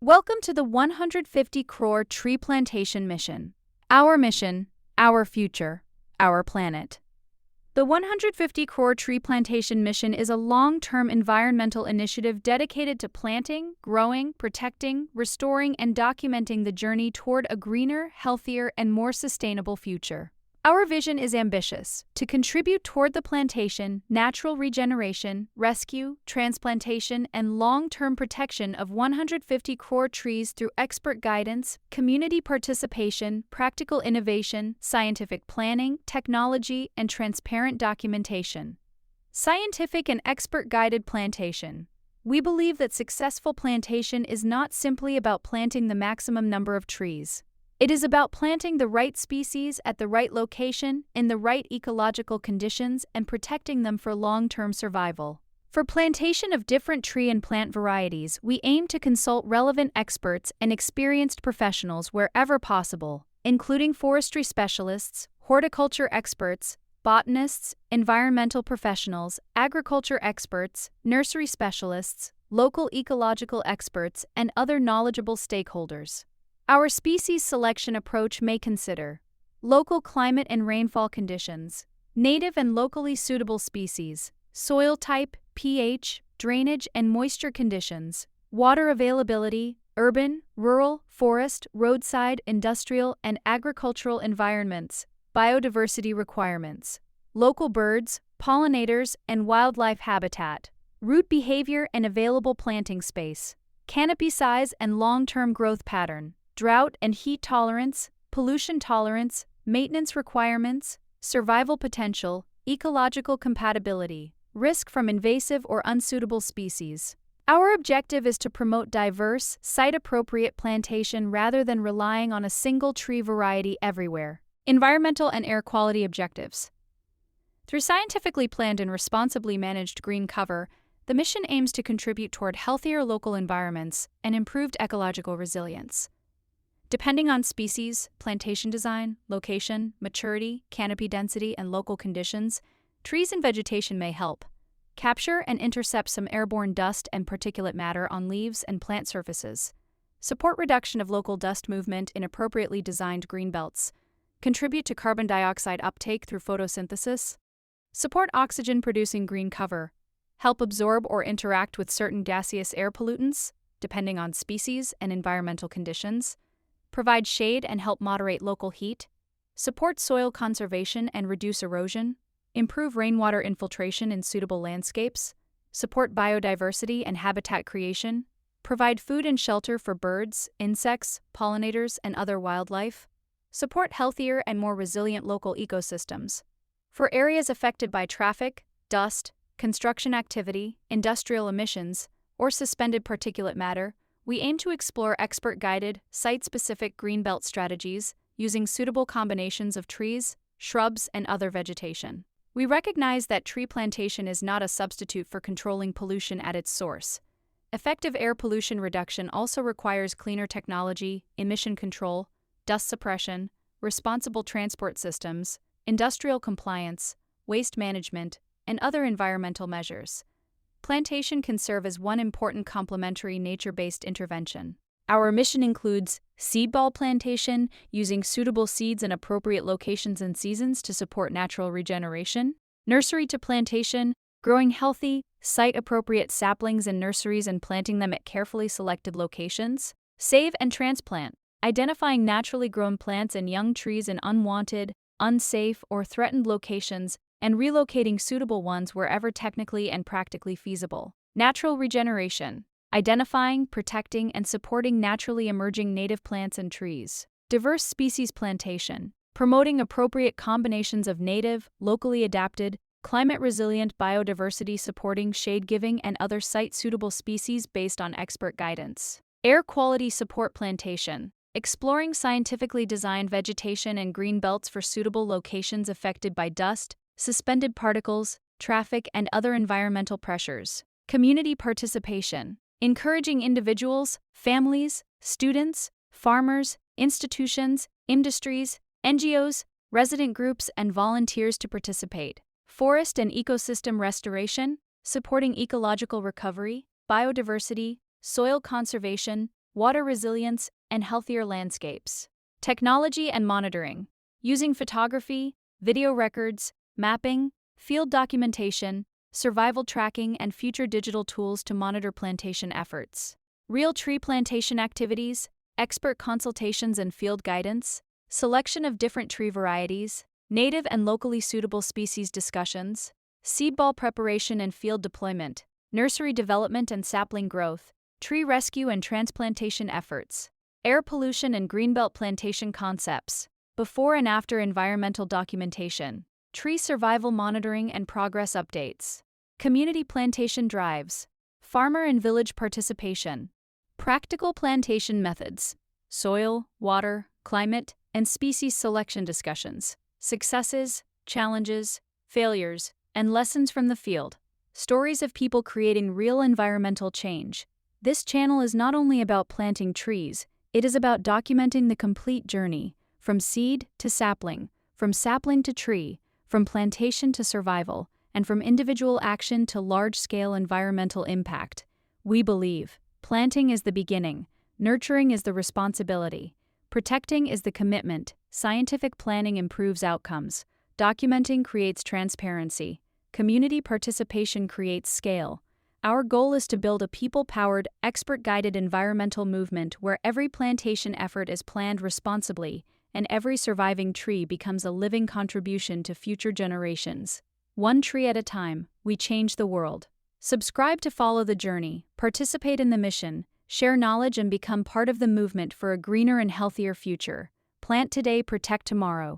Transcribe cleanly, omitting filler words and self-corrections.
Welcome to the 150 Crore Tree Plantation Mission. Our mission, our future, our planet. The 150 Crore Tree Plantation Mission is a long-term environmental initiative dedicated to planting, growing, protecting, restoring, and documenting the journey toward a greener, healthier, and more sustainable future. Our vision is ambitious: to contribute toward the plantation, natural regeneration, rescue, transplantation, and long-term protection of 150 crore trees through expert guidance, community participation, practical innovation, scientific planning, technology, and transparent documentation. Scientific and expert-guided plantation. We believe that successful plantation is not simply about planting the maximum number of trees. It is about planting the right species at the right location, in the right ecological conditions, and protecting them for long-term survival. For plantation of different tree and plant varieties, we aim to consult relevant experts and experienced professionals wherever possible, including forestry specialists, horticulture experts, botanists, environmental professionals, agriculture experts, nursery specialists, local ecological experts, and other knowledgeable stakeholders. Our species selection approach may consider local climate and rainfall conditions, native and locally suitable species, soil type, pH, drainage and moisture conditions, water availability, urban, rural, forest, roadside, industrial, and agricultural environments, biodiversity requirements, local birds, pollinators, and wildlife habitat, root behavior and available planting space, canopy size and long-term growth pattern, drought and heat tolerance, pollution tolerance, maintenance requirements, survival potential, ecological compatibility, risk from invasive or unsuitable species. Our objective is to promote diverse, site-appropriate plantation rather than relying on a single tree variety everywhere. Environmental and air quality objectives. Through scientifically planned and responsibly managed green cover, the mission aims to contribute toward healthier local environments and improved ecological resilience. Depending on species, plantation design, location, maturity, canopy density, and local conditions, trees and vegetation may help capture and intercept some airborne dust and particulate matter on leaves and plant surfaces, support reduction of local dust movement in appropriately designed greenbelts, contribute to carbon dioxide uptake through photosynthesis, support oxygen-producing green cover, help absorb or interact with certain gaseous air pollutants, depending on species and environmental conditions, provide shade and help moderate local heat, support soil conservation and reduce erosion, improve rainwater infiltration in suitable landscapes, support biodiversity and habitat creation, provide food and shelter for birds, insects, pollinators, and other wildlife, support healthier and more resilient local ecosystems. For areas affected by traffic, dust, construction activity, industrial emissions, or suspended particulate matter, we aim to explore expert-guided, site-specific greenbelt strategies using suitable combinations of trees, shrubs, and other vegetation. We recognize that tree plantation is not a substitute for controlling pollution at its source. Effective air pollution reduction also requires cleaner technology, emission control, dust suppression, responsible transport systems, industrial compliance, waste management, and other environmental measures. Plantation can serve as one important complementary nature-based intervention. Our mission includes seed ball plantation, using suitable seeds in appropriate locations and seasons to support natural regeneration, nursery to plantation, growing healthy, site-appropriate saplings in nurseries and planting them at carefully selected locations, save and transplant, identifying naturally grown plants and young trees in unwanted, unsafe, or threatened locations, and relocating suitable ones wherever technically and practically feasible. Natural regeneration, identifying, protecting, and supporting naturally emerging native plants and trees. Diverse species plantation, promoting appropriate combinations of native, locally adapted, climate-resilient biodiversity supporting shade-giving and other site-suitable species based on expert guidance. Air quality support plantation, exploring scientifically designed vegetation and green belts for suitable locations affected by dust, suspended particles, traffic, and other environmental pressures. Community participation, encouraging individuals, families, students, farmers, institutions, industries, NGOs, resident groups, and volunteers to participate. Forest and ecosystem restoration, supporting ecological recovery, biodiversity, soil conservation, water resilience, and healthier landscapes. Technology and monitoring. Using photography, video records, mapping, field documentation, survival tracking, and future digital tools to monitor plantation efforts. Real tree plantation activities, expert consultations and field guidance, selection of different tree varieties, native and locally suitable species discussions, seed ball preparation and field deployment, nursery development and sapling growth, tree rescue and transplantation efforts, air pollution and greenbelt plantation concepts, before and after environmental documentation, tree survival monitoring and progress updates, community plantation drives, farmer and village participation, practical plantation methods, soil, water, climate, and species selection discussions, successes, challenges, failures, and lessons from the field, stories of people creating real environmental change. This channel is not only about planting trees, it is about documenting the complete journey, from seed to sapling, from sapling to tree, from plantation to survival, and from individual action to large-scale environmental impact. We believe planting is the beginning, nurturing is the responsibility, protecting is the commitment, scientific planning improves outcomes, documenting creates transparency, community participation creates scale. Our goal is to build a people-powered, expert-guided environmental movement where every plantation effort is planned responsibly and every surviving tree becomes a living contribution to future generations. One tree at a time, we change the world. Subscribe to follow the journey, participate in the mission, share knowledge, and become part of the movement for a greener and healthier future. Plant today, protect tomorrow.